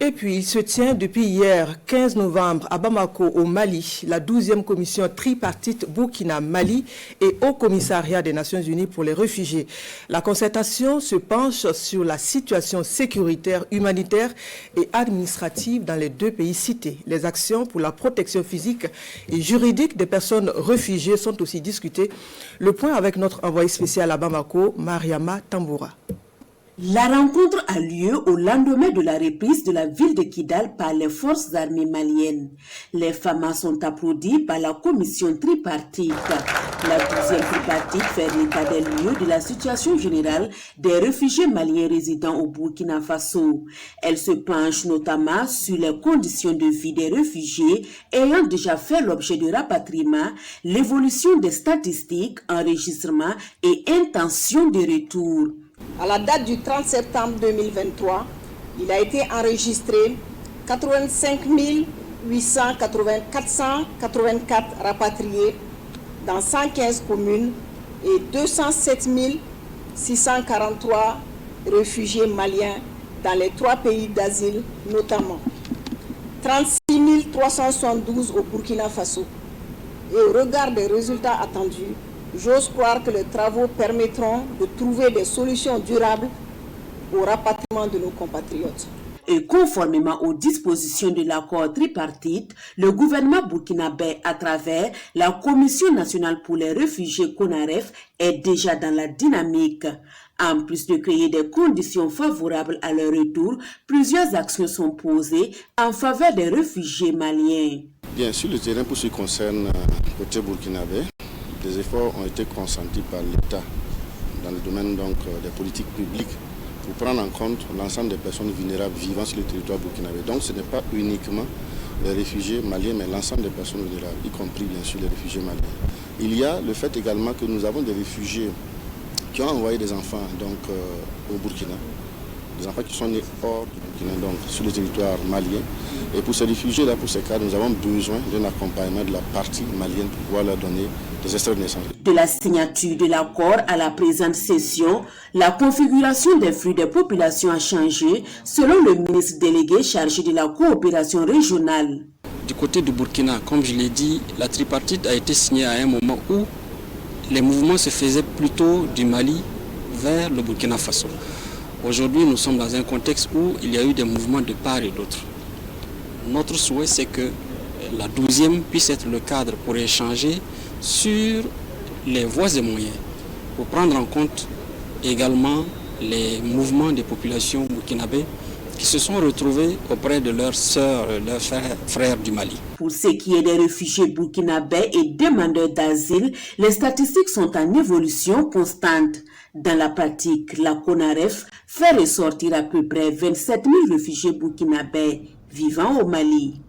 Et puis, il se tient depuis hier, 15 novembre, à Bamako, au Mali, la 12e commission tripartite Burkina-Mali et Haut Commissariat des Nations Unies pour les réfugiés. La concertation se penche sur la situation sécuritaire, humanitaire et administrative dans les deux pays cités. Les actions pour la protection physique et juridique des personnes réfugiées sont aussi discutées. Le point avec notre envoyé spécial à Bamako, Mariama Tamboura. La rencontre a lieu au lendemain de la reprise de la ville de Kidal par les forces armées maliennes. Les FAMA sont applaudis par la commission tripartite. La 12e tripartite fait l'état des lieux de la situation générale des réfugiés maliens résidant au Burkina Faso. Elle se penche notamment sur les conditions de vie des réfugiés ayant déjà fait l'objet de rapatriement, l'évolution des statistiques, enregistrement et intention de retour. À la date du 30 septembre 2023, il a été enregistré 85 484 rapatriés dans 115 communes et 207 643 réfugiés maliens dans les 3 pays d'asile notamment. 36 372 au Burkina Faso. Et au regard des résultats attendus, j'ose croire que les travaux permettront de trouver des solutions durables au rapatriement de nos compatriotes. Et conformément aux dispositions de l'accord tripartite, le gouvernement burkinabé, à travers la Commission nationale pour les réfugiés CONAREF, est déjà dans la dynamique. En plus de créer des conditions favorables à leur retour, plusieurs actions sont posées en faveur des réfugiés maliens. Bien sûr, le terrain pour ce qui concerne le côté burkinabé, des efforts ont été consentis par l'État dans le domaine des politiques publiques pour prendre en compte l'ensemble des personnes vulnérables vivant sur le territoire burkinabé. Donc ce n'est pas uniquement les réfugiés maliens, mais l'ensemble des personnes vulnérables, y compris bien sûr les réfugiés maliens. Il y a le fait également que nous avons des réfugiés qui ont envoyé des enfants au Burkina, des enfants qui sont nés hors du Burkina, donc sur le territoire malien. Et pour ces réfugiés-là, pour ces cas, nous avons besoin d'un accompagnement de la partie malienne pour pouvoir leur donner des extraits de naissance. De la signature de l'accord à la présente session, la configuration des flux des populations a changé, selon le ministre délégué chargé de la coopération régionale. Du côté du Burkina, comme je l'ai dit, la tripartite a été signée à un moment où les mouvements se faisaient plutôt du Mali vers le Burkina Faso. Aujourd'hui, nous sommes dans un contexte où il y a eu des mouvements de part et d'autre. Notre souhait, c'est que la 12e puisse être le cadre pour échanger sur les voies et moyens, pour prendre en compte également les mouvements des populations burkinabées qui se sont retrouvés auprès de leurs sœurs, leurs frères du Mali. Pour ce qui est des réfugiés burkinabés et demandeurs d'asile, les statistiques sont en évolution constante. Dans la pratique, la CONAREF fait ressortir à peu près 27 000 réfugiés burkinabés vivant au Mali.